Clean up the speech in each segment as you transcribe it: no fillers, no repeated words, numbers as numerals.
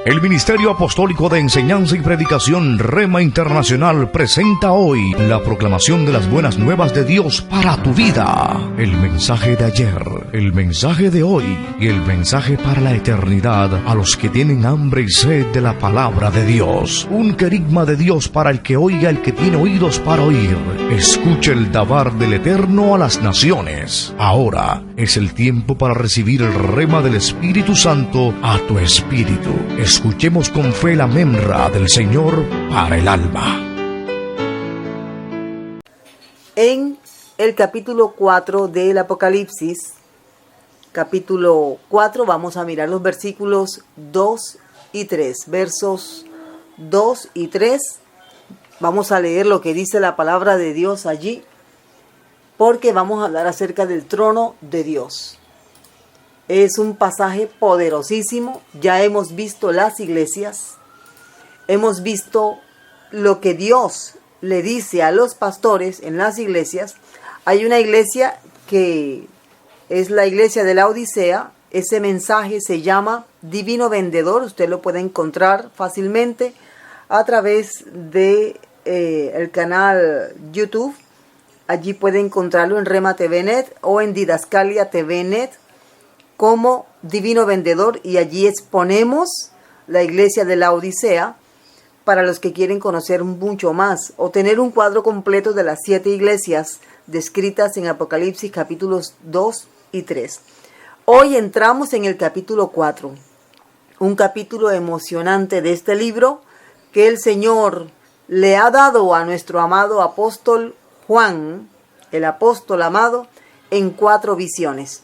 El Ministerio Apostólico de Enseñanza y Predicación Rema Internacional presenta hoy la proclamación de las buenas nuevas de Dios para tu vida. El mensaje de ayer, el mensaje de hoy y el mensaje para la eternidad a los que tienen hambre y sed de la palabra de Dios. Un querigma de Dios para el que oiga, el que tiene oídos para oír. Escuche el dabar del Eterno a las naciones. Ahora es el tiempo para recibir el rema del Espíritu Santo a tu espíritu. Escuchemos con fe la memra del Señor para el alma. En el capítulo 4 del Apocalipsis, capítulo 4, vamos a mirar los versículos 2 y 3. Versos 2 y 3, vamos a leer lo que dice la palabra de Dios allí, porque vamos a hablar acerca del trono de Dios. Es un pasaje poderosísimo. Ya hemos visto las iglesias, hemos visto lo que Dios le dice a los pastores en las iglesias. Hay una iglesia que es la iglesia de la Odisea. Ese mensaje se llama Divino Vendedor. Usted lo puede encontrar fácilmente a través de el canal YouTube. Allí puede encontrarlo en Rema TV Net o en Didascalia TV Net como Divino Vendedor, y allí exponemos la iglesia de la Odisea para los que quieren conocer mucho más o tener un cuadro completo de las 7 iglesias descritas en Apocalipsis capítulos 2 y 3. Hoy entramos en el capítulo 4, un capítulo emocionante de este libro que el Señor le ha dado a nuestro amado apóstol Juan, el apóstol amado, en 4 visiones.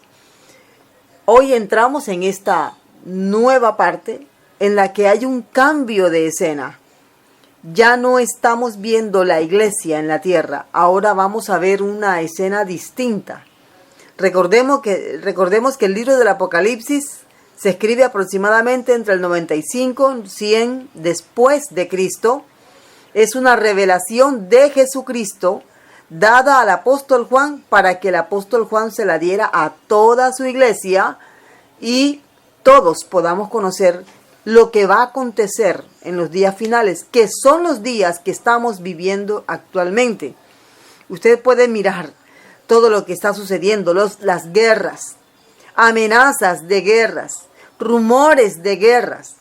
Hoy entramos en esta nueva parte en la que hay un cambio de escena. Ya no estamos viendo la iglesia en la tierra, ahora vamos a ver una escena distinta. Recordemos que el libro del Apocalipsis se escribe aproximadamente entre el 95 y 100 después de Cristo. Es una revelación de Jesucristo dada al apóstol Juan para que el apóstol Juan se la diera a toda su iglesia y todos podamos conocer lo que va a acontecer en los días finales, que son los días que estamos viviendo actualmente. Usted puede mirar todo lo que está sucediendo, las guerras, amenazas de guerras, rumores de guerras.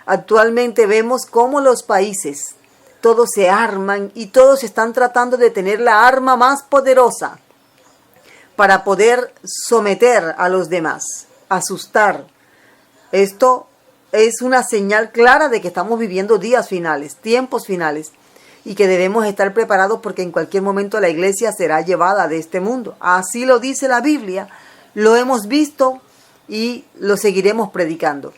Actualmente vemos cómo los países todos se arman y todos están tratando de tener la arma más poderosa para poder someter a los demás, asustar. Esto es una señal clara de que estamos viviendo días finales, tiempos finales, y que debemos estar preparados porque en cualquier momento la iglesia será llevada de este mundo. Así lo dice la Biblia, lo hemos visto y lo seguiremos predicando.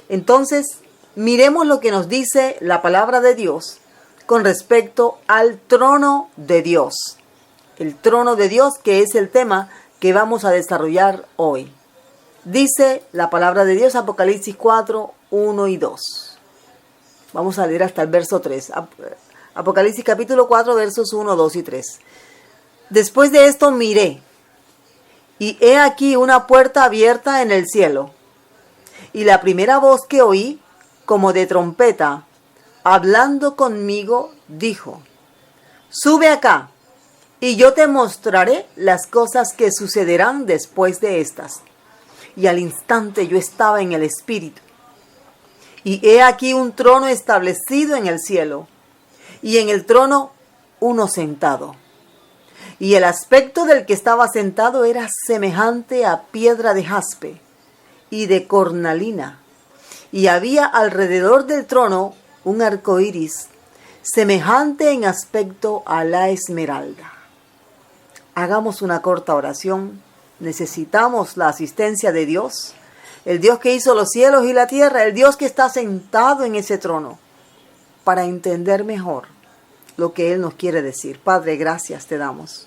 Entonces, miremos lo que nos dice la palabra de Dios con respecto al trono de Dios. El trono de Dios, que es el tema que vamos a desarrollar hoy. Dice la palabra de Dios, Apocalipsis 4, 1 y 2. Vamos a leer hasta el verso 3. Apocalipsis capítulo 4, versos 1, 2 y 3. Después de esto miré, y he aquí una puerta abierta en el cielo. Y la primera voz que oí, como de trompeta, hablando conmigo, dijo: sube acá, y yo te mostraré las cosas que sucederán después de estas. Y al instante yo estaba en el Espíritu. Y he aquí un trono establecido en el cielo, y en el trono uno sentado. Y el aspecto del que estaba sentado era semejante a piedra de jaspe y de cornalina. Y había alrededor del trono un arco iris, semejante en aspecto a la esmeralda. Hagamos una corta oración. Necesitamos la asistencia de Dios, el Dios que hizo los cielos y la tierra, el Dios que está sentado en ese trono, para entender mejor lo que Él nos quiere decir. Padre, gracias te damos.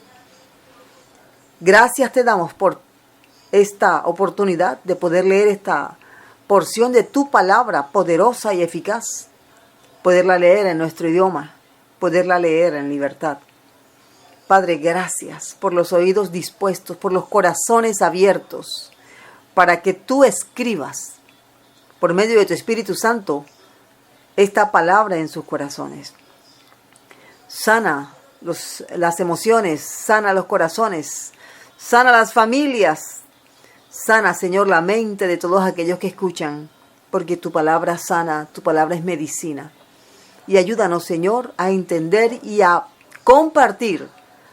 Gracias te damos por esta oportunidad de poder leer esta porción de tu palabra poderosa y eficaz, poderla leer en nuestro idioma, poderla leer en libertad. Padre, gracias por los oídos dispuestos, por los corazones abiertos, para que tú escribas, por medio de tu Espíritu Santo, esta palabra en sus corazones. Sana las emociones, sana los corazones, sana las familias, sana, Señor, la mente de todos aquellos que escuchan, porque tu palabra sana, tu palabra es medicina. Y ayúdanos, Señor, a entender y a compartir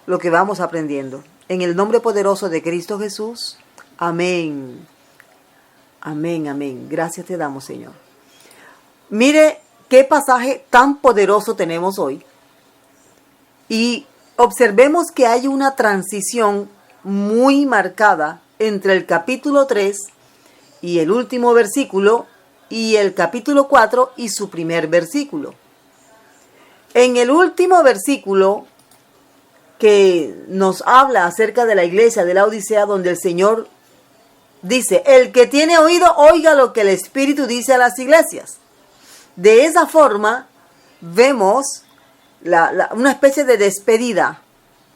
lo que vamos aprendiendo. En el nombre poderoso de Cristo Jesús. Amén. Amén, amén. Gracias te damos, Señor. Mire qué pasaje tan poderoso tenemos hoy. Y observemos que hay una transición muy marcada entre el capítulo 3 y el último versículo y el capítulo 4 y su primer versículo. En el último versículo que nos habla acerca de la iglesia de la Odisea, donde el Señor dice, el que tiene oído, oiga lo que el Espíritu dice a las iglesias. De esa forma, vemos una especie de despedida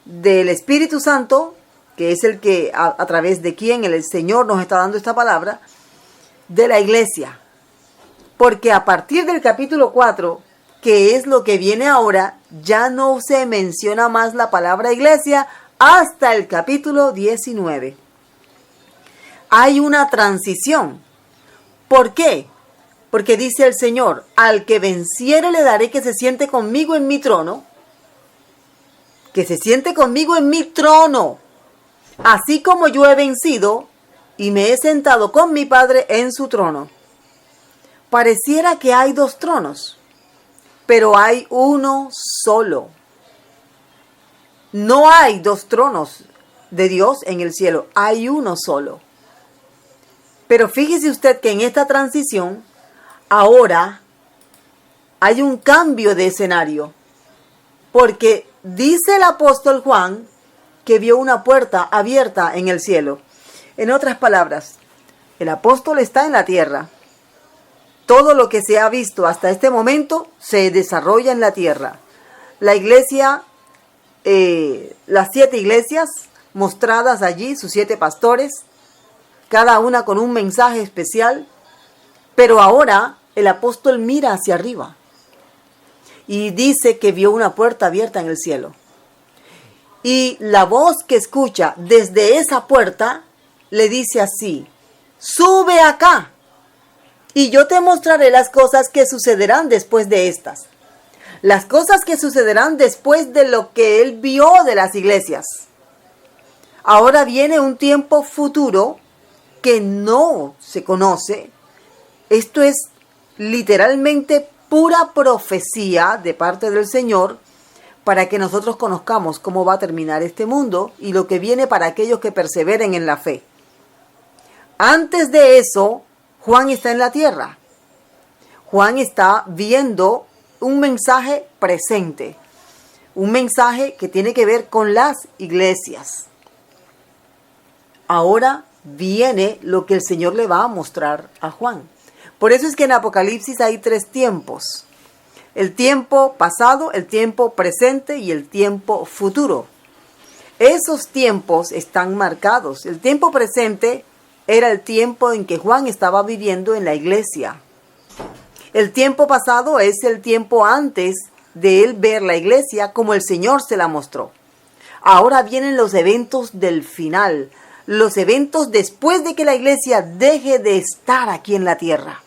del Espíritu Santo, que es el que, a través de quien el Señor nos está dando esta palabra, de la iglesia. Porque a partir del capítulo 4, que es lo que viene ahora, ya no se menciona más la palabra iglesia hasta el capítulo 19. Hay una transición. ¿Por qué? Porque dice el Señor, al que venciere le daré que se siente conmigo en mi trono. Que se siente conmigo en mi trono. Así como yo he vencido y me he sentado con mi Padre en su trono. Pareciera que hay dos tronos, pero hay uno solo. No hay dos tronos de Dios en el cielo, hay uno solo. Pero fíjese usted que en esta transición, ahora hay un cambio de escenario, porque dice el apóstol Juan que vio una puerta abierta en el cielo. En otras palabras, el apóstol está en la tierra. Todo lo que se ha visto hasta este momento se desarrolla en la tierra. La iglesia, las 7 iglesias mostradas allí, sus 7 pastores, cada una con un mensaje especial. Pero ahora el apóstol mira hacia arriba y dice que vio una puerta abierta en el cielo. Y la voz que escucha desde esa puerta le dice así, sube acá y yo te mostraré las cosas que sucederán después de estas. Las cosas que sucederán después de lo que él vio de las iglesias. Ahora viene un tiempo futuro que no se conoce. Esto es literalmente pura profecía de parte del Señor para que nosotros conozcamos cómo va a terminar este mundo y lo que viene para aquellos que perseveren en la fe. Antes de eso, Juan está en la tierra. Juan está viendo un mensaje presente, un mensaje que tiene que ver con las iglesias. Ahora viene lo que el Señor le va a mostrar a Juan. Por eso es que en Apocalipsis hay 3 tiempos. El tiempo pasado, el tiempo presente y el tiempo futuro. Esos tiempos están marcados. El tiempo presente era el tiempo en que Juan estaba viviendo en la iglesia. El tiempo pasado es el tiempo antes de él ver la iglesia como el Señor se la mostró. Ahora vienen los eventos del final, los eventos después de que la iglesia deje de estar aquí en la tierra.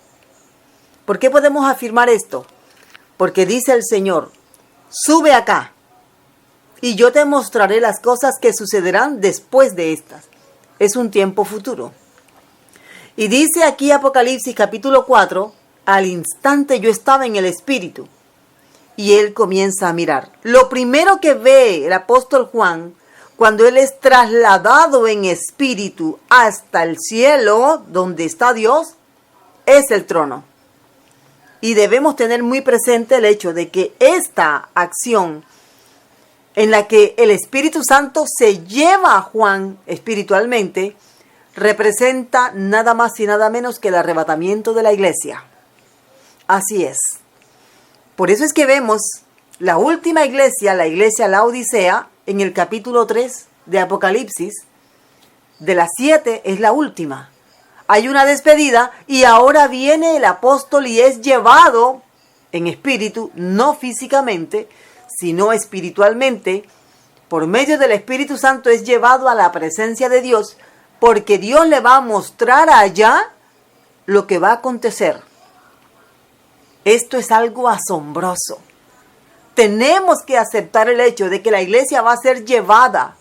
¿Por qué podemos afirmar esto? Porque dice el Señor, sube acá y yo te mostraré las cosas que sucederán después de estas. Es un tiempo futuro. Y dice aquí Apocalipsis capítulo 4, al instante yo estaba en el Espíritu. Y él comienza a mirar. Lo primero que ve el apóstol Juan, cuando él es trasladado en espíritu hasta el cielo, donde está Dios, es el trono. Y debemos tener muy presente el hecho de que esta acción en la que el Espíritu Santo se lleva a Juan espiritualmente, representa nada más y nada menos que el arrebatamiento de la iglesia. Así es. Por eso es que vemos la última iglesia, la iglesia La Odisea, en el capítulo 3 de Apocalipsis. De las 7 es la última. hay una despedida y ahora viene el apóstol y es llevado en espíritu, no físicamente, sino espiritualmente. Por medio del Espíritu Santo es llevado a la presencia de Dios, porque Dios le va a mostrar allá lo que va a acontecer. Esto es algo asombroso. Tenemos que aceptar el hecho de que la iglesia va a ser llevada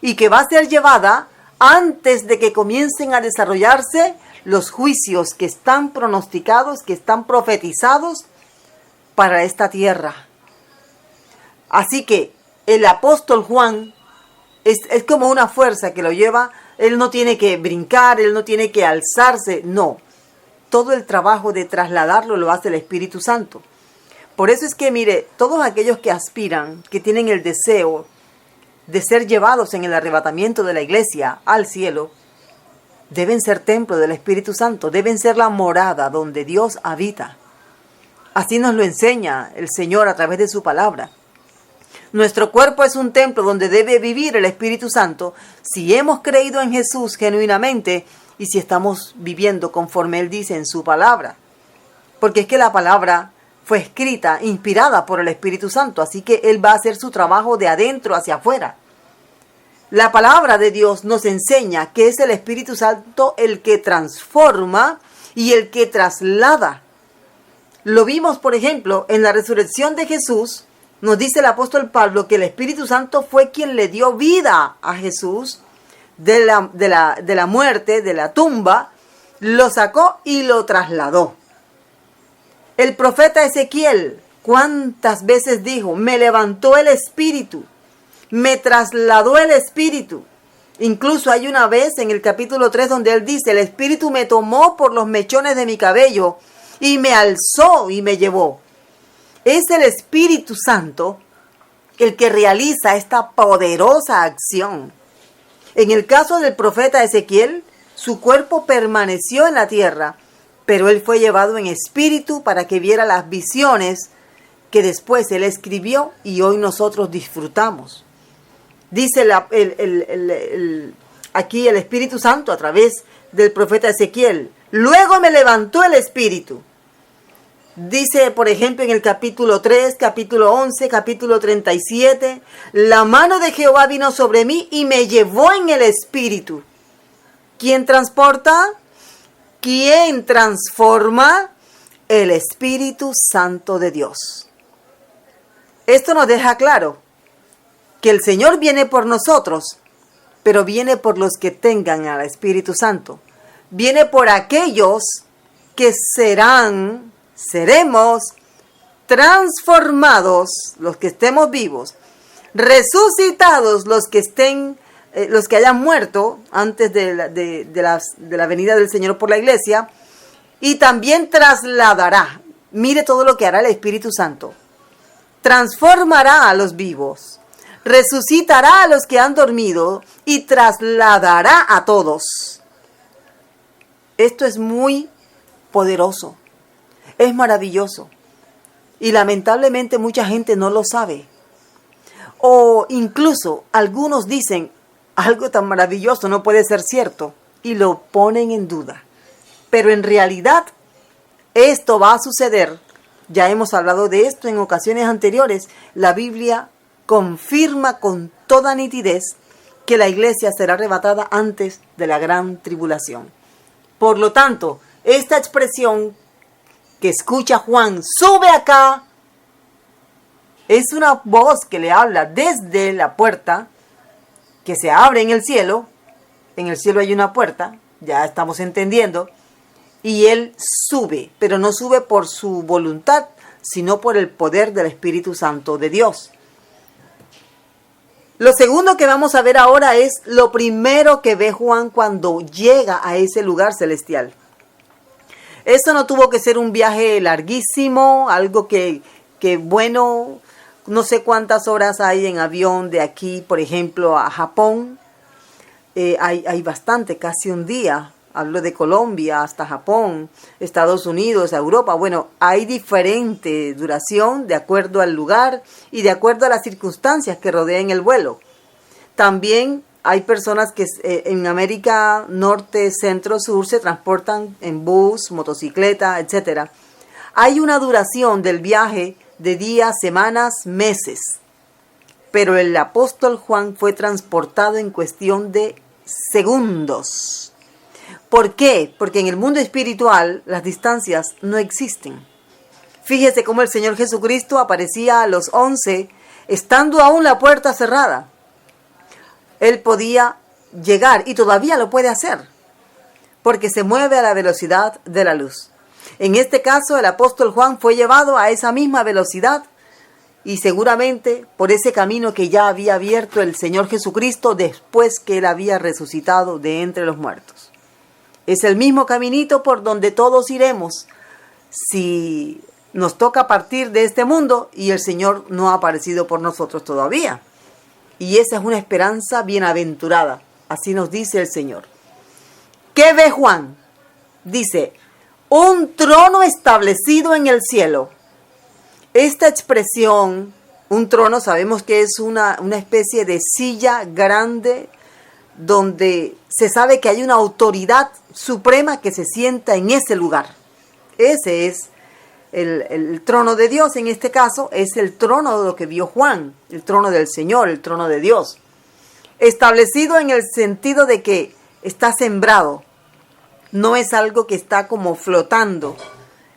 y que va a ser llevada antes de que comiencen a desarrollarse los juicios que están pronosticados, que están profetizados para esta tierra. Así que el apóstol Juan es como una fuerza que lo lleva. Él no tiene que brincar, él no tiene que alzarse, no. Todo el trabajo de trasladarlo lo hace el Espíritu Santo. Por eso es que, mire, todos aquellos que aspiran, que tienen el deseo de ser llevados en el arrebatamiento de la iglesia al cielo, deben ser templo del Espíritu Santo, deben ser la morada donde Dios habita. Así nos lo enseña el Señor a través de su palabra. Nuestro cuerpo es un templo donde debe vivir el Espíritu Santo si hemos creído en Jesús genuinamente y si estamos viviendo conforme Él dice en su palabra. Porque es que la palabra fue escrita, inspirada por el Espíritu Santo, así que Él va a hacer su trabajo de adentro hacia afuera. La palabra de Dios nos enseña que es el Espíritu Santo el que transforma y el que traslada. Lo vimos, por ejemplo, en la resurrección de Jesús. Nos dice el apóstol Pablo que el Espíritu Santo fue quien le dio vida a Jesús de la muerte, de la tumba, lo sacó y lo trasladó. El profeta Ezequiel, ¿cuántas veces dijo? Me levantó el Espíritu, me trasladó el Espíritu. Incluso hay una vez en el capítulo 3 donde él dice, el Espíritu me tomó por los mechones de mi cabello y me alzó y me llevó. Es el Espíritu Santo el que realiza esta poderosa acción. En el caso del profeta Ezequiel, su cuerpo permaneció en la tierra, pero él fue llevado en espíritu para que viera las visiones que después él escribió y hoy nosotros disfrutamos. Dice aquí el Espíritu Santo a través del profeta Ezequiel, luego me levantó el Espíritu. Dice, por ejemplo, en el capítulo 3, capítulo 11, capítulo 37, la mano de Jehová vino sobre mí y me llevó en el Espíritu. ¿Quién transporta? ¿Quién transforma? El Espíritu Santo de Dios. Esto nos deja claro que el Señor viene por nosotros, pero viene por los que tengan al Espíritu Santo. Viene por aquellos que seremos transformados, los que estemos vivos, resucitados los que hayan muerto antes de la venida del Señor por la iglesia, y también trasladará. Mire todo lo que hará el Espíritu Santo. Transformará a los vivos, resucitará a los que han dormido y trasladará a todos. Esto es muy poderoso. Es maravilloso y lamentablemente mucha gente no lo sabe. O incluso algunos dicen, algo tan maravilloso no puede ser cierto y lo ponen en duda. Pero en realidad esto va a suceder. Ya hemos hablado de esto en ocasiones anteriores. La Biblia confirma con toda nitidez que la iglesia será arrebatada antes de la gran tribulación. Por lo tanto, esta expresión que escucha Juan, sube acá, es una voz que le habla desde la puerta que se abre en el cielo. En el cielo hay una puerta, ya estamos entendiendo, y él sube, pero no sube por su voluntad, sino por el poder del Espíritu Santo de Dios. Lo segundo que vamos a ver ahora es lo primero que ve Juan cuando llega a ese lugar celestial. Eso no tuvo que ser un viaje larguísimo, algo que bueno, no sé cuántas horas hay en avión de aquí, por ejemplo, a Japón. Hay bastante, casi un día. Hablo de Colombia hasta Japón, Estados Unidos, Europa. Bueno, hay diferente duración de acuerdo al lugar y de acuerdo a las circunstancias que rodean el vuelo. También hay personas que en América Norte, Centro, Sur se transportan en bus, motocicleta, etc. Hay una duración del viaje de días, semanas, meses. Pero el apóstol Juan fue transportado en cuestión de segundos. ¿Por qué? Porque en el mundo espiritual las distancias no existen. Fíjese cómo el Señor Jesucristo aparecía a los 11, estando aún la puerta cerrada. Él podía llegar y todavía lo puede hacer, porque se mueve a la velocidad de la luz. En este caso, el apóstol Juan fue llevado a esa misma velocidad y seguramente por ese camino que ya había abierto el Señor Jesucristo después que Él había resucitado de entre los muertos. Es el mismo caminito por donde todos iremos si nos toca partir de este mundo y el Señor no ha aparecido por nosotros todavía. Y esa es una esperanza bienaventurada, así nos dice el Señor. ¿Qué ve Juan? Dice, un trono establecido en el cielo. Esta expresión, un trono, sabemos que es una especie de silla grande donde se sabe que hay una autoridad suprema que se sienta en ese lugar. Ese es el trono de Dios. En este caso es el trono de lo que vio Juan, el trono del Señor, el trono de Dios. Establecido en el sentido de que está sembrado. No es algo que está como flotando.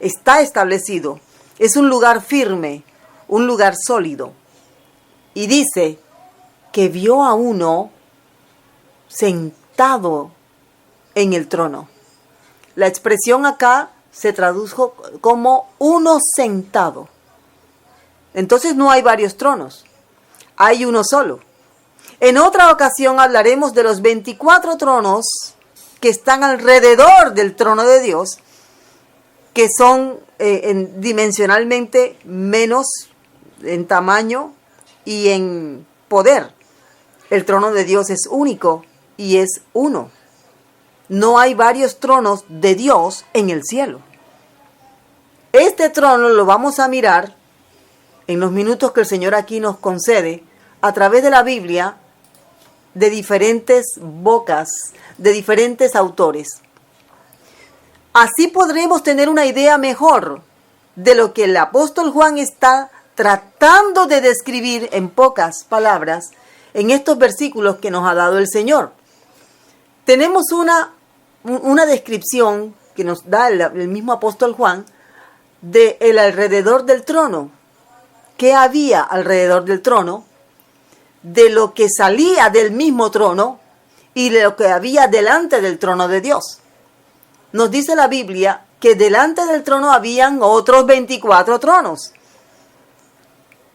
Está establecido. Es un lugar firme, un lugar sólido. Y dice que vio a uno sentado en el trono. La expresión acá se tradujo como uno sentado. Entonces no hay varios tronos, hay uno solo. En otra ocasión hablaremos de los 24 tronos que están alrededor del trono de Dios, que son dimensionalmente menos en tamaño y en poder. El trono de Dios es único y es uno. No hay varios tronos de Dios en el cielo. Este trono lo vamos a mirar en los minutos que el Señor aquí nos concede a través de la Biblia, de diferentes bocas, de diferentes autores. Así podremos tener una idea mejor de lo que el apóstol Juan está tratando de describir en pocas palabras en estos versículos que nos ha dado el Señor. Tenemos una descripción que nos da el mismo apóstol Juan de el alrededor del trono. ¿Qué había alrededor del trono? De lo que salía del mismo trono y de lo que había delante del trono de Dios. Nos dice la Biblia que delante del trono habían otros 24 tronos.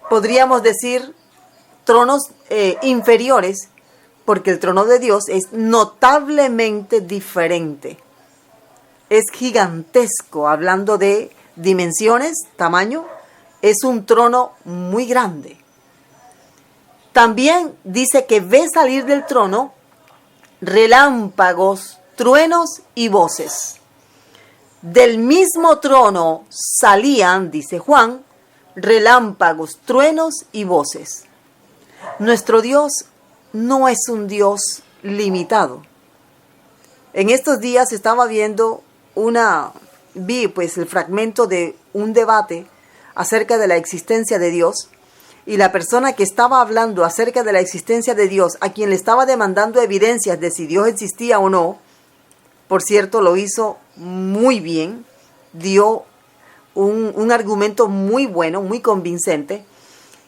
Podríamos decir tronos inferiores, porque el trono de Dios es notablemente diferente. Es gigantesco, hablando de dimensiones, tamaño, es un trono muy grande. También dice que ve salir del trono relámpagos, truenos y voces. Del mismo trono salían, dice Juan, relámpagos, truenos y voces. Nuestro Dios no es un Dios limitado. En estos días estaba viendo vi el fragmento de un debate acerca de la existencia de Dios, y la persona que estaba hablando acerca de la existencia de Dios, a quien le estaba demandando evidencias de si Dios existía o no, por cierto, lo hizo muy bien, dio un argumento muy bueno, muy convincente,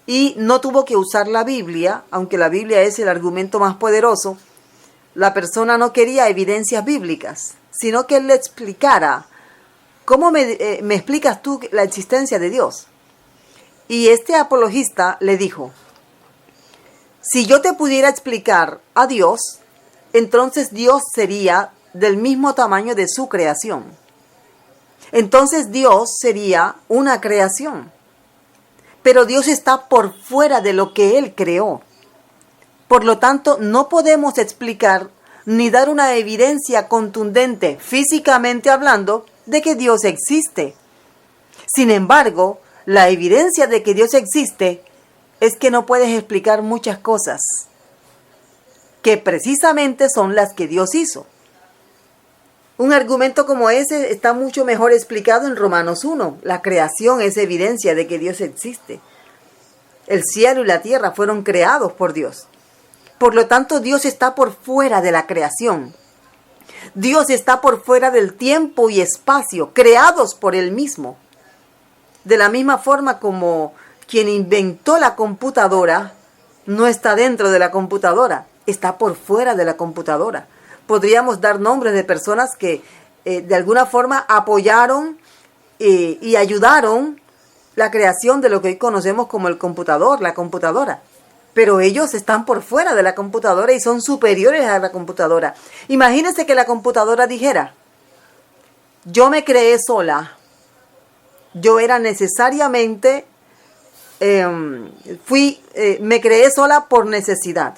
y no tuvo que usar la Biblia, aunque la Biblia es el argumento más poderoso. La persona no quería evidencias bíblicas, sino que él le explicara, ¿cómo me explicas tú la existencia de Dios? Y este apologista le dijo, si yo te pudiera explicar a Dios, entonces Dios sería del mismo tamaño de su creación. Entonces Dios sería una creación. Pero Dios está por fuera de lo que Él creó. Por lo tanto, no podemos explicar ni dar una evidencia contundente, físicamente hablando, de que Dios existe. Sin embargo, la evidencia de que Dios existe es que no puedes explicar muchas cosas. que precisamente son las que Dios hizo. Un argumento como ese está mucho mejor explicado en Romanos 1. La creación es evidencia de que Dios existe. El cielo y la tierra fueron creados por Dios. Por lo tanto, Dios está por fuera de la creación. Dios está por fuera del tiempo y espacio, creados por Él mismo. De la misma forma como quien inventó la computadora no está dentro de la computadora, está por fuera de la computadora. Podríamos dar nombres de personas que de alguna forma apoyaron y ayudaron la creación de lo que hoy conocemos como el computador, la computadora. Pero ellos están por fuera de la computadora y son superiores a la computadora. Imagínense que la computadora dijera: yo me creé sola. Yo era necesariamente, me creé sola por necesidad.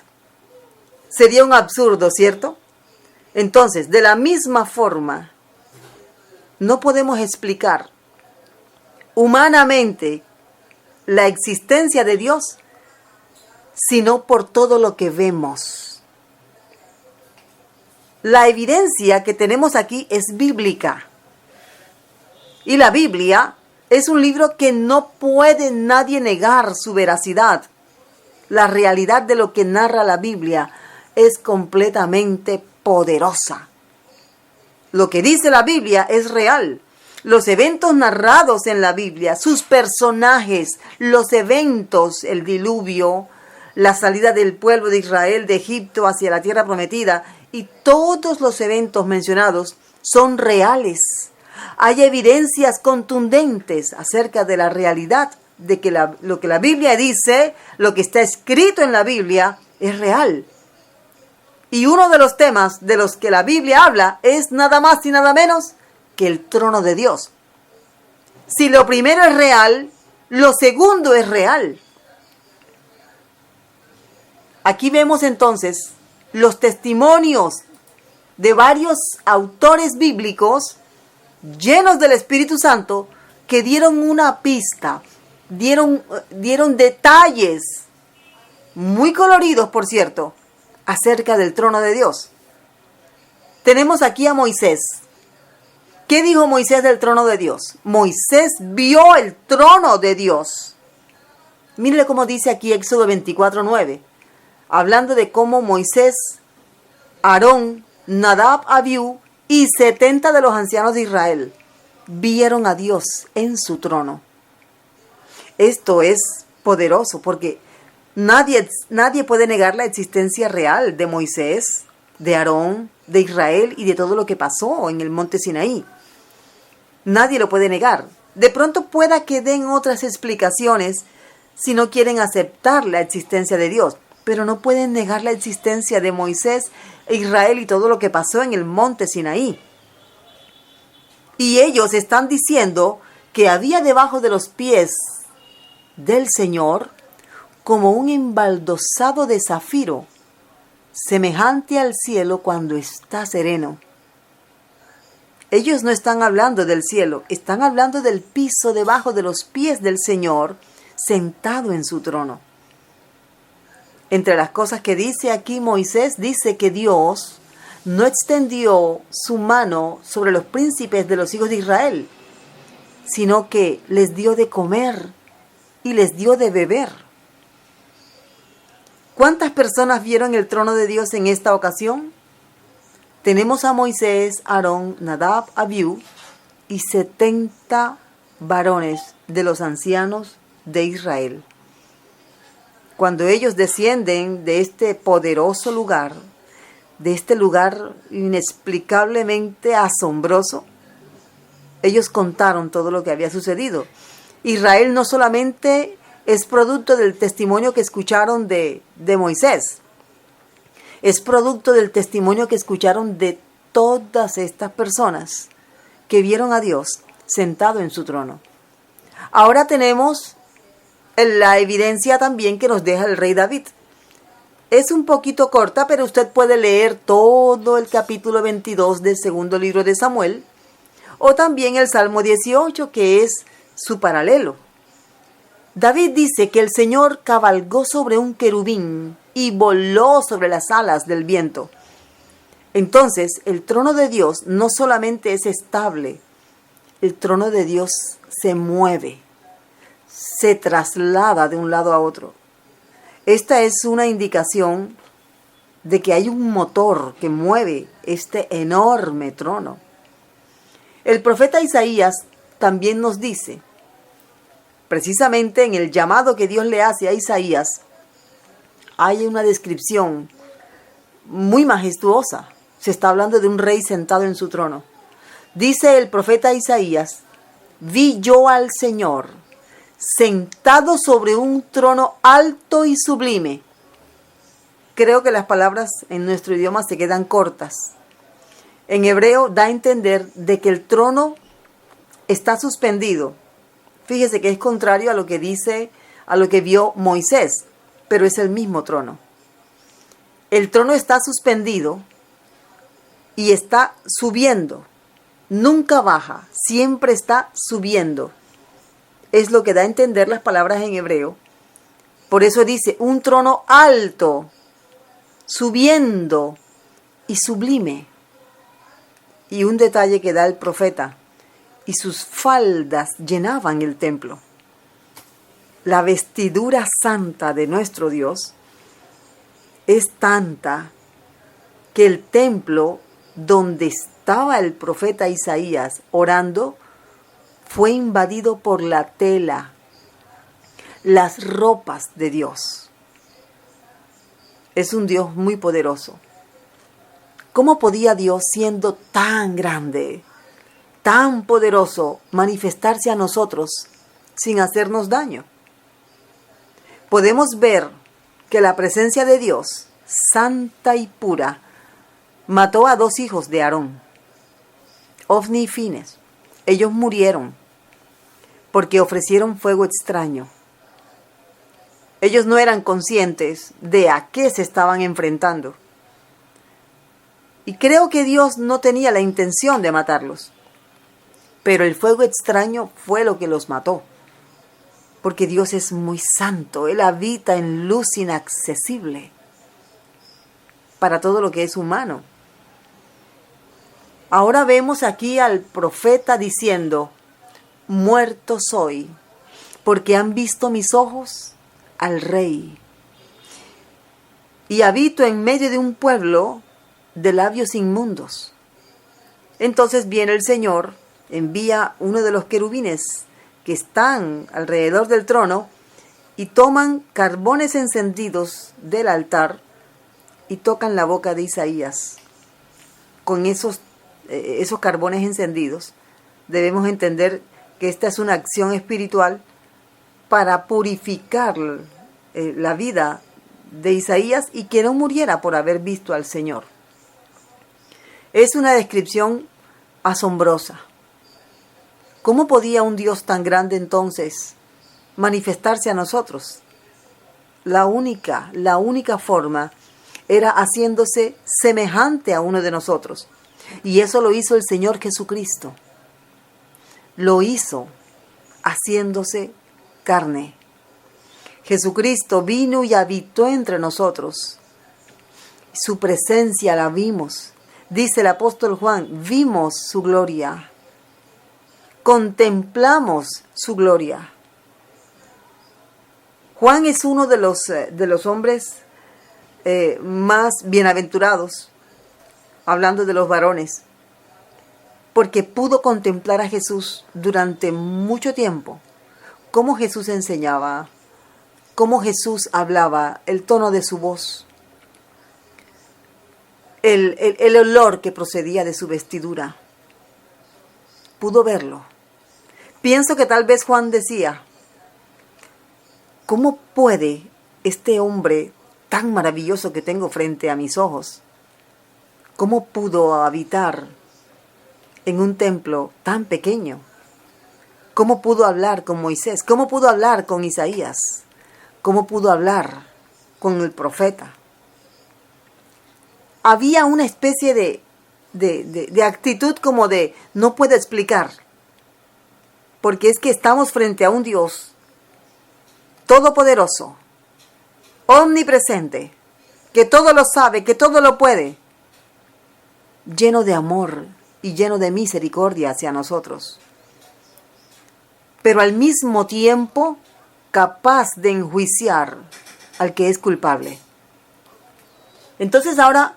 Sería un absurdo, ¿cierto? Entonces, de la misma forma, no podemos explicar humanamente la existencia de Dios sino por todo lo que vemos. La evidencia que tenemos aquí es bíblica. Y la Biblia es un libro que no puede nadie negar su veracidad. La realidad de lo que narra la Biblia es completamente poderosa. Lo que dice la Biblia es real. Los eventos narrados en la Biblia, sus personajes, los eventos, el diluvio, la salida del pueblo de Israel de Egipto hacia la tierra prometida y todos los eventos mencionados son reales. Hay evidencias contundentes acerca de la realidad de que lo que la Biblia dice, lo que está escrito en la Biblia, es real. Y uno de los temas de los que la Biblia habla es nada más y nada menos que el trono de Dios. Si lo primero es real, lo segundo es real. Aquí vemos entonces los testimonios de varios autores bíblicos llenos del Espíritu Santo que dieron una pista, dieron detalles muy coloridos, por cierto, acerca del trono de Dios. Tenemos aquí a Moisés. ¿Qué dijo Moisés del trono de Dios? Moisés vio el trono de Dios. Mire cómo dice aquí Éxodo 24:9. Hablando de cómo Moisés, Aarón, Nadab, Abiú y 70 de los ancianos de Israel vieron a Dios en su trono. Esto es poderoso porque nadie puede negar la existencia real de Moisés, de Aarón, de Israel y de todo lo que pasó en el monte Sinaí. Nadie lo puede negar. De pronto pueda que den otras explicaciones si no quieren aceptar la existencia de Dios. Pero no pueden negar la existencia de Moisés, Israel y todo lo que pasó en el monte Sinaí. Y ellos están diciendo que había debajo de los pies del Señor como un embaldosado de zafiro, semejante al cielo cuando está sereno. Ellos no están hablando del cielo, están hablando del piso debajo de los pies del Señor, sentado en su trono. Entre las cosas que dice aquí Moisés, dice que Dios no extendió su mano sobre los príncipes de los hijos de Israel, sino que les dio de comer y les dio de beber. ¿Cuántas personas vieron el trono de Dios en esta ocasión? Tenemos a Moisés, Aarón, Nadab, Abiú y 70 varones de los ancianos de Israel. Cuando ellos descienden de este poderoso lugar, de este lugar inexplicablemente asombroso, ellos contaron todo lo que había sucedido. Israel no solamente es producto del testimonio que escucharon de Moisés, es producto del testimonio que escucharon de todas estas personas que vieron a Dios sentado en su trono. Ahora tenemos la evidencia también que nos deja el rey David. Es un poquito corta, pero usted puede leer todo el capítulo 22 del segundo libro de Samuel, o también el Salmo 18, que es su paralelo. David dice que el Señor cabalgó sobre un querubín y voló sobre las alas del viento. Entonces, el trono de Dios no solamente es estable, el trono de Dios se mueve, se traslada de un lado a otro. Esta es una indicación de que hay un motor que mueve este enorme trono. El profeta Isaías también nos dice, precisamente en el llamado que Dios le hace a Isaías, hay una descripción muy majestuosa. Se está hablando de un rey sentado en su trono. Dice el profeta Isaías, vi yo al Señor sentado sobre un trono alto y sublime. Creo que las palabras en nuestro idioma se quedan cortas. En hebreo da a entender de que el trono está suspendido. Fíjese que es contrario a lo que dice, a lo que vio Moisés, pero es el mismo trono. El trono está suspendido y está subiendo. Nunca baja, siempre está subiendo. Es lo que da a entender las palabras en hebreo. Por eso dice, un trono alto, subiendo y sublime. Y un detalle que da el profeta, y sus faldas llenaban el templo. La vestidura santa de nuestro Dios es tanta que el templo donde estaba el profeta Isaías orando fue invadido por la tela, las ropas de Dios. Es un Dios muy poderoso. ¿Cómo podía Dios, siendo tan grande, tan poderoso, manifestarse a nosotros sin hacernos daño? Podemos ver que la presencia de Dios, santa y pura, mató a 2 hijos de Aarón, Ofni y Fines. Ellos murieron porque ofrecieron fuego extraño. Ellos no eran conscientes de a qué se estaban enfrentando. Y creo que Dios no tenía la intención de matarlos. Pero el fuego extraño fue lo que los mató. Porque Dios es muy santo. Él habita en luz inaccesible para todo lo que es humano. Ahora vemos aquí al profeta diciendo, muerto soy, porque han visto mis ojos al Rey. Y habito en medio de un pueblo de labios inmundos. Entonces viene el Señor, envía uno de los querubines que están alrededor del trono y toman carbones encendidos del altar y tocan la boca de Isaías. Con esos carbones encendidos debemos entender que esta es una acción espiritual para purificar la vida de Isaías y que no muriera por haber visto al Señor. Es una descripción asombrosa. ¿Cómo podía un Dios tan grande entonces manifestarse a nosotros? La única forma era haciéndose semejante a uno de nosotros. Y eso lo hizo el Señor Jesucristo. Lo hizo haciéndose carne. Jesucristo vino y habitó entre nosotros. Su presencia la vimos. Dice el apóstol Juan, vimos su gloria. Contemplamos su gloria. Juan es uno de los hombres más bienaventurados, hablando de los varones, porque pudo contemplar a Jesús durante mucho tiempo, cómo Jesús enseñaba, cómo Jesús hablaba, el tono de su voz, el olor que procedía de su vestidura. Pudo verlo. Pienso que tal vez Juan decía, ¿cómo puede este hombre tan maravilloso que tengo frente a mis ojos, cómo pudo habitar en un templo tan pequeño? ¿Cómo pudo hablar con Moisés? ¿Cómo pudo hablar con Isaías? ¿Cómo pudo hablar con el profeta? Había una especie de actitud como de no puedo explicar, porque es que estamos frente a un Dios todopoderoso, omnipresente, que todo lo sabe, que todo lo puede, lleno de amor y lleno de misericordia hacia nosotros, pero al mismo tiempo capaz de enjuiciar al que es culpable. Entonces ahora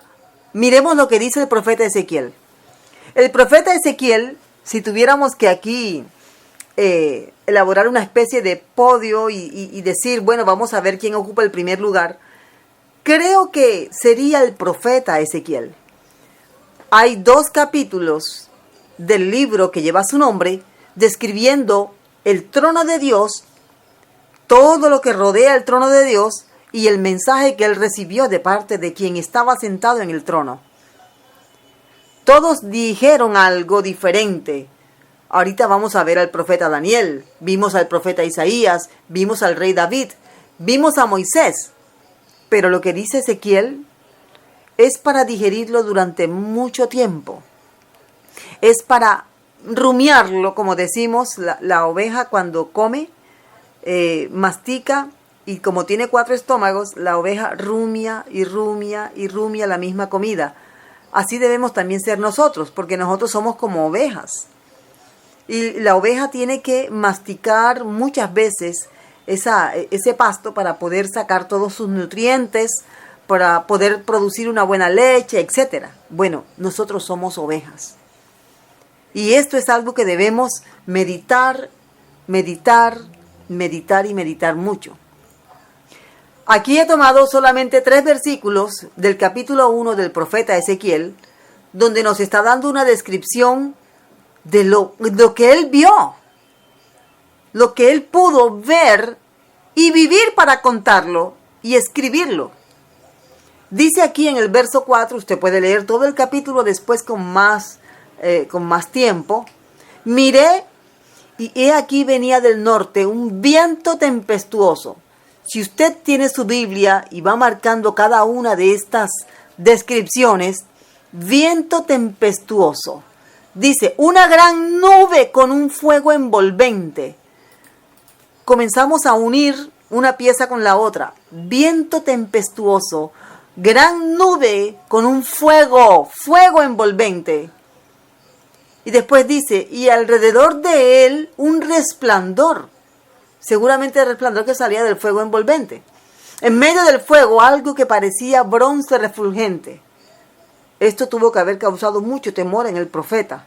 miremos lo que dice el profeta Ezequiel. El profeta Ezequiel, si tuviéramos que aquí elaborar una especie de podio y decir, bueno, vamos a ver quién ocupa el primer lugar, creo que sería el profeta Ezequiel. Hay 2 capítulos del libro que lleva su nombre describiendo el trono de Dios, todo lo que rodea el trono de Dios y el mensaje que él recibió de parte de quien estaba sentado en el trono. Todos dijeron algo diferente. Ahorita vamos a ver al profeta Daniel, vimos al profeta Isaías, vimos al rey David, vimos a Moisés. Pero lo que dice Ezequiel es para digerirlo durante mucho tiempo. Es para rumiarlo, como decimos, la oveja cuando come, mastica, y como tiene 4 estómagos, la oveja rumia y rumia y rumia la misma comida. Así debemos también ser nosotros, porque nosotros somos como ovejas. Y la oveja tiene que masticar muchas veces ese pasto para poder sacar todos sus nutrientes, para poder producir una buena leche, etc. Bueno, nosotros somos ovejas. Y esto es algo que debemos meditar, meditar, meditar y meditar mucho. Aquí he tomado solamente 3 versículos del capítulo 1 del profeta Ezequiel, donde nos está dando una descripción de lo que él vio, lo que él pudo ver y vivir para contarlo y escribirlo. Dice aquí en el verso 4, usted puede leer todo el capítulo después con más tiempo. Miré y he aquí venía del norte un viento tempestuoso. Si usted tiene su Biblia y va marcando cada una de estas descripciones, viento tempestuoso. Dice, una gran nube con un fuego envolvente. Comenzamos a unir una pieza con la otra. Viento tempestuoso, gran nube con un fuego envolvente. Y después dice, y alrededor de él un resplandor. Seguramente el resplandor que salía del fuego envolvente. En medio del fuego algo que parecía bronce refulgente. Esto tuvo que haber causado mucho temor en el profeta,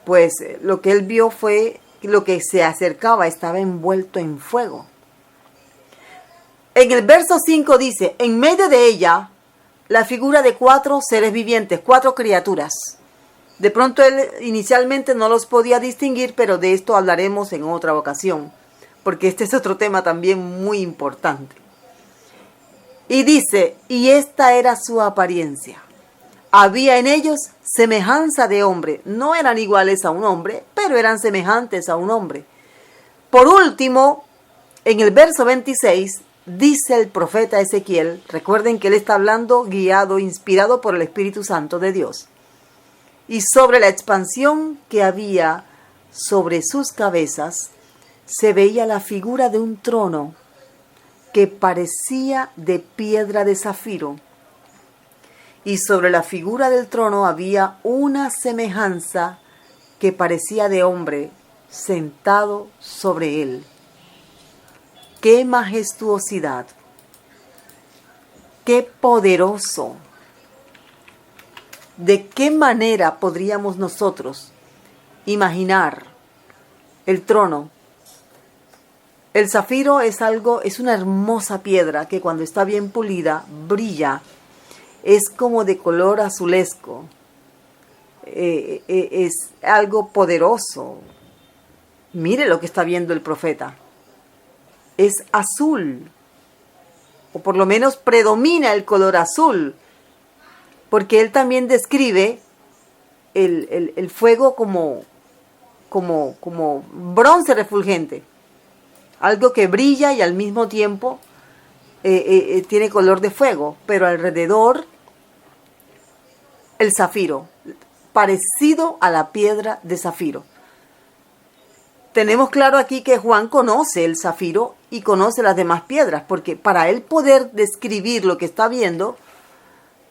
pues lo que él vio fue lo que se acercaba estaba envuelto en fuego. En el verso 5 dice, en medio de ella, la figura de 4 seres vivientes, 4 criaturas. De pronto él inicialmente no los podía distinguir, pero de esto hablaremos en otra ocasión, porque este es otro tema también muy importante. Y dice, y esta era su apariencia. Había en ellos semejanza de hombre. No eran iguales a un hombre, pero eran semejantes a un hombre. Por último, en el verso 26, dice el profeta Ezequiel, recuerden que él está hablando guiado, inspirado por el Espíritu Santo de Dios, y sobre la expansión que había sobre sus cabezas, se veía la figura de un trono que parecía de piedra de zafiro, y sobre la figura del trono había una semejanza que parecía de hombre sentado sobre él. ¡Qué majestuosidad! ¡Qué poderoso! ¿De qué manera podríamos nosotros imaginar el trono? El zafiro es una hermosa piedra que cuando está bien pulida brilla. Es como de color azulesco. Es algo poderoso. Mire lo que está viendo el profeta. Es azul. O por lo menos predomina el color azul. Porque él también describe el fuego como bronce refulgente. Algo que brilla y al mismo tiempo tiene color de fuego. Pero alrededor el zafiro, parecido a la piedra de zafiro. Tenemos claro aquí que Juan conoce el zafiro y conoce las demás piedras, porque para él poder describir lo que está viendo,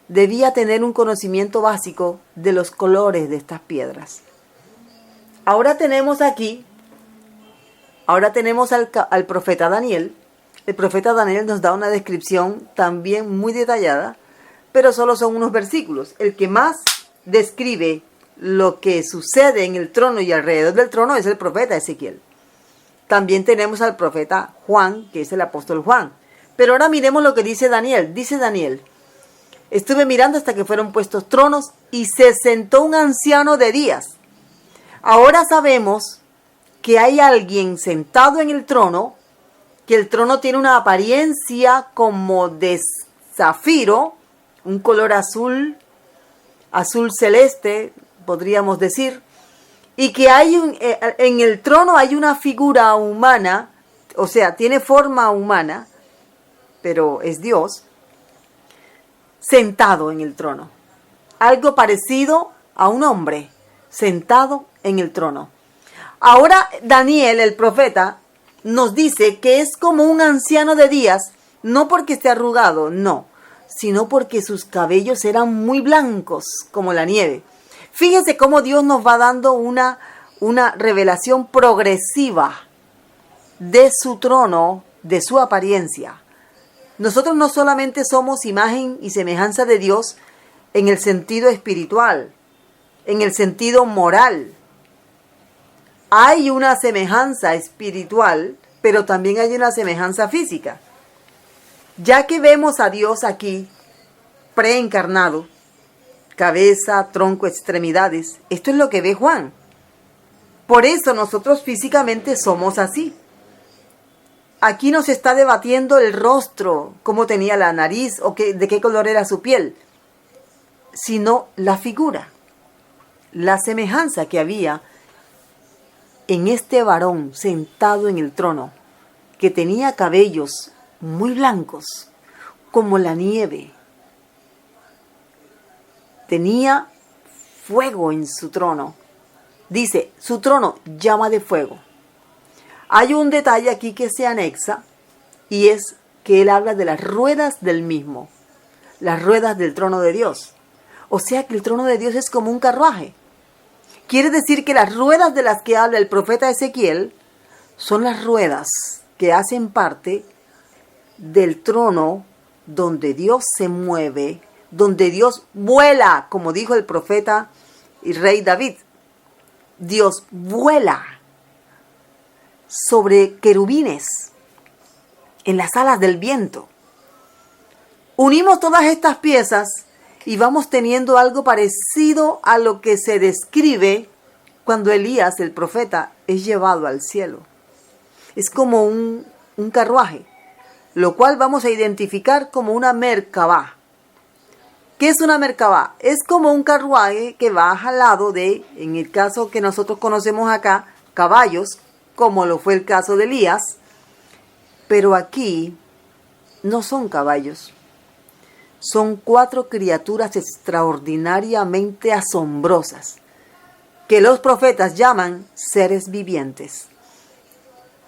debía tener un conocimiento básico de los colores de estas piedras. Ahora tenemos al profeta Daniel. El profeta Daniel nos da una descripción también muy detallada, pero solo son unos versículos. El que más describe lo que sucede en el trono y alrededor del trono es el profeta Ezequiel. También tenemos al profeta Juan, que es el apóstol Juan. Pero ahora miremos lo que dice Daniel. Dice Daniel: estuve mirando hasta que fueron puestos tronos y se sentó un anciano de días. Ahora sabemos que hay alguien sentado en el trono, que el trono tiene una apariencia como de zafiro, un color azul celeste, podríamos decir, y que en el trono hay una figura humana, o sea, tiene forma humana, pero es Dios, sentado en el trono. Algo parecido a un hombre sentado en el trono. Ahora Daniel, el profeta, nos dice que es como un anciano de días, no porque esté arrugado, no, sino porque sus cabellos eran muy blancos, como la nieve. Fíjense cómo Dios nos va dando una revelación progresiva de su trono, de su apariencia. Nosotros no solamente somos imagen y semejanza de Dios en el sentido espiritual, en el sentido moral. Hay una semejanza espiritual, pero también hay una semejanza física. Ya que vemos a Dios aquí, preencarnado, cabeza, tronco, extremidades, esto es lo que ve Juan. Por eso nosotros físicamente somos así. Aquí nos está debatiendo el rostro, cómo tenía la nariz o de qué color era su piel, sino la figura, la semejanza que había en este varón sentado en el trono, que tenía cabellos muy blancos, como la nieve. Tenía fuego en su trono. Dice, su trono llama de fuego. Hay un detalle aquí que se anexa, y es que él habla de las ruedas del mismo, las ruedas del trono de Dios. O sea que el trono de Dios es como un carruaje. Quiere decir que las ruedas de las que habla el profeta Ezequiel son las ruedas que hacen parte del trono donde Dios se mueve, donde Dios vuela, como dijo el profeta y rey David. Dios vuela sobre querubines en las alas del viento. Unimos todas estas piezas y vamos teniendo algo parecido a lo que se describe cuando Elías, el profeta, es llevado al cielo. Es como un carruaje, lo cual vamos a identificar como una merkabá. ¿Qué es una merkabá? Es como un carruaje que va jalado de, en el caso que nosotros conocemos acá, caballos, como lo fue el caso de Elías, pero aquí no son caballos. Son 4 criaturas extraordinariamente asombrosas, que los profetas llaman seres vivientes.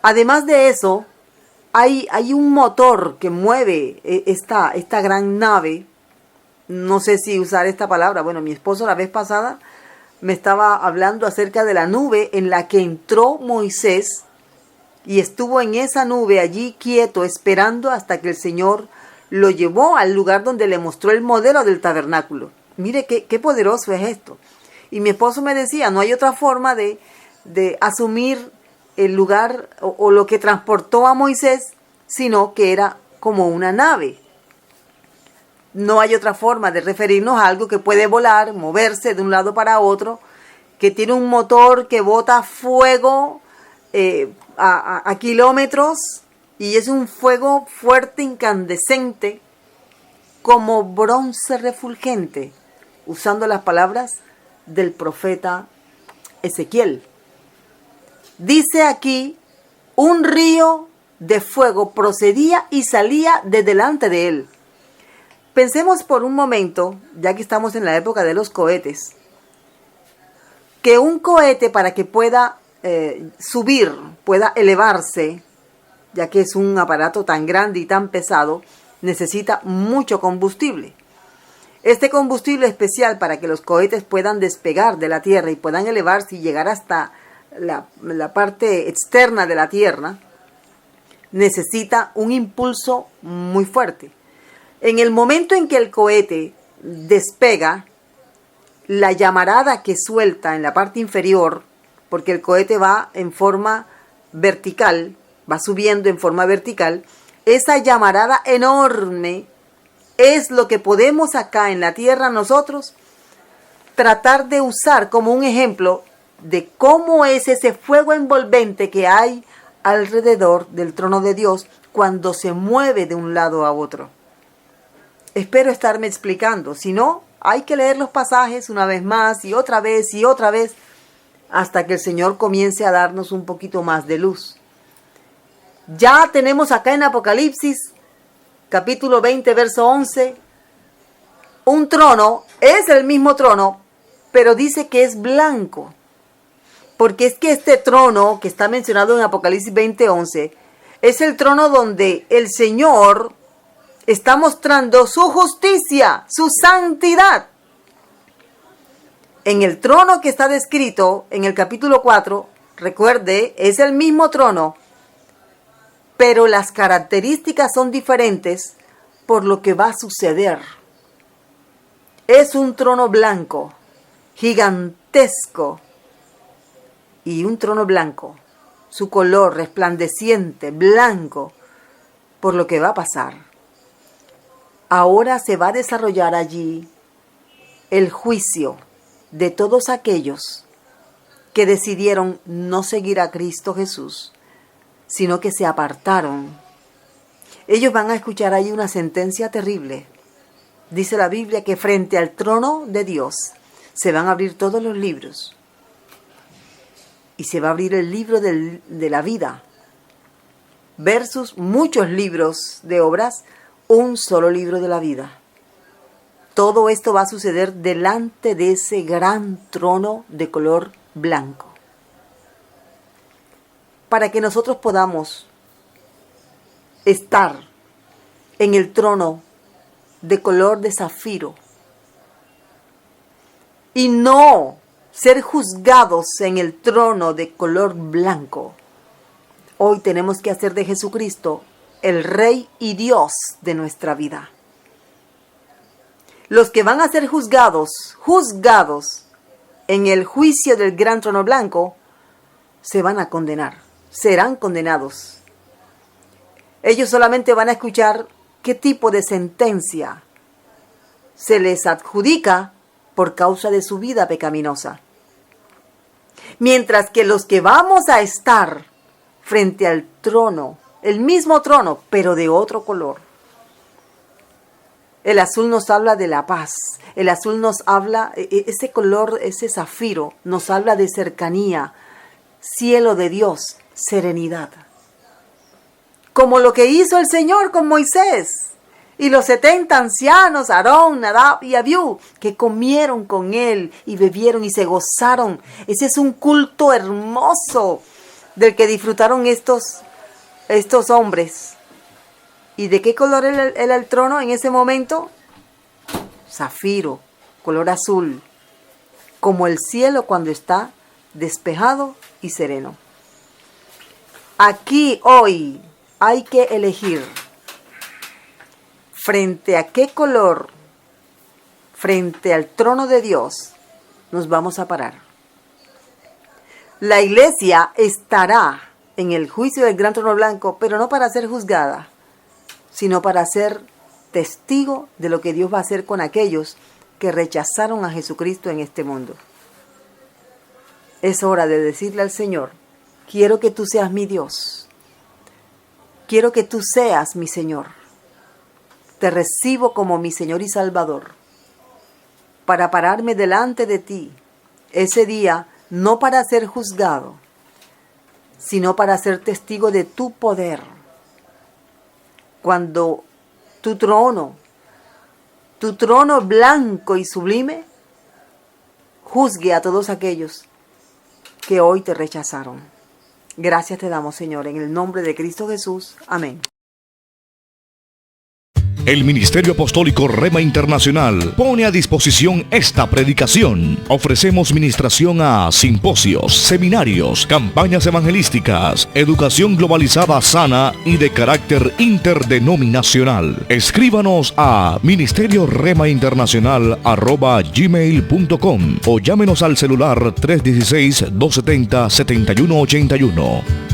Además de eso, hay un motor que mueve esta gran nave. No sé si usar esta palabra. Bueno, mi esposo la vez pasada me estaba hablando acerca de la nube en la que entró Moisés y estuvo en esa nube allí quieto, esperando hasta que el Señor lo llevó al lugar donde le mostró el modelo del tabernáculo. Mire qué poderoso es esto. Y mi esposo me decía, no hay otra forma de asumir el lugar o lo que transportó a Moisés, sino que era como una nave. No hay otra forma de referirnos a algo que puede volar, moverse de un lado para otro, que tiene un motor que bota fuego a kilómetros, y es un fuego fuerte, incandescente, como bronce refulgente, usando las palabras del profeta Ezequiel. Dice aquí, un río de fuego procedía y salía de delante de él. Pensemos por un momento, ya que estamos en la época de los cohetes, que un cohete para que pueda subir, pueda elevarse, ya que es un aparato tan grande y tan pesado, necesita mucho combustible. Este combustible especial para que los cohetes puedan despegar de la Tierra y puedan elevarse y llegar hasta la parte externa de la Tierra, necesita un impulso muy fuerte. En el momento en que el cohete despega, la llamarada que suelta en la parte inferior, porque el cohete va en forma vertical, va subiendo en forma vertical, esa llamarada enorme es lo que podemos acá en la Tierra nosotros tratar de usar como un ejemplo de cómo es ese fuego envolvente que hay alrededor del trono de Dios cuando se mueve de un lado a otro. Espero estarme explicando, si no, hay que leer los pasajes una vez más y otra vez hasta que el Señor comience a darnos un poquito más de luz. Ya tenemos acá en Apocalipsis, capítulo 20, verso 11, un trono, es el mismo trono, pero dice que es blanco. Porque es que este trono que está mencionado en Apocalipsis 20, 11, es el trono donde el Señor está mostrando su justicia, su santidad. En el trono que está descrito en el capítulo 4, recuerde, es el mismo trono, pero las características son diferentes por lo que va a suceder. Es un trono blanco, gigantesco, y un trono blanco, su color resplandeciente, blanco, por lo que va a pasar. Ahora se va a desarrollar allí el juicio de todos aquellos que decidieron no seguir a Cristo Jesús, sino que se apartaron. Ellos van a escuchar ahí una sentencia terrible. Dice la Biblia que frente al trono de Dios se van a abrir todos los libros. Y se va a abrir el libro de la vida. Versus muchos libros de obras, un solo libro de la vida. Todo esto va a suceder delante de ese gran trono de color blanco. Para que nosotros podamos estar en el trono de color de zafiro y no ser juzgados en el trono de color blanco, hoy tenemos que hacer de Jesucristo el Rey y Dios de nuestra vida. Los que van a ser juzgados en el juicio del gran trono blanco, se van a condenar, serán condenados. Ellos solamente van a escuchar qué tipo de sentencia se les adjudica por causa de su vida pecaminosa. Mientras que los que vamos a estar frente al trono, el mismo trono, pero de otro color. El azul nos habla de la paz. El azul nos habla, ese color, ese zafiro, nos habla de cercanía, cielo de Dios, serenidad. Como lo que hizo el Señor con Moisés y los 70 ancianos, Aarón, Nadab y Abiú, que comieron con él y bebieron y se gozaron. Ese es un culto hermoso del que disfrutaron estos hombres. ¿Y de qué color era el trono en ese momento? Zafiro, color azul, como el cielo cuando está despejado y sereno. Aquí hoy hay que elegir frente a qué color, frente al trono de Dios, nos vamos a parar. La iglesia estará en el juicio del gran trono blanco, pero no para ser juzgada, sino para ser testigo de lo que Dios va a hacer con aquellos que rechazaron a Jesucristo en este mundo. Es hora de decirle al Señor, quiero que tú seas mi Dios, quiero que tú seas mi Señor, te recibo como mi Señor y Salvador, para pararme delante de ti ese día, no para ser juzgado, sino para ser testigo de tu poder. Cuando tu trono blanco y sublime, juzgue a todos aquellos que hoy te rechazaron. Gracias te damos, Señor, en el nombre de Cristo Jesús. Amén. El Ministerio Apostólico Rema Internacional pone a disposición esta predicación. Ofrecemos ministración a simposios, seminarios, campañas evangelísticas, educación globalizada sana y de carácter interdenominacional. Escríbanos a ministerioremainternacional@gmail.com o llámenos al celular 316-270-7181.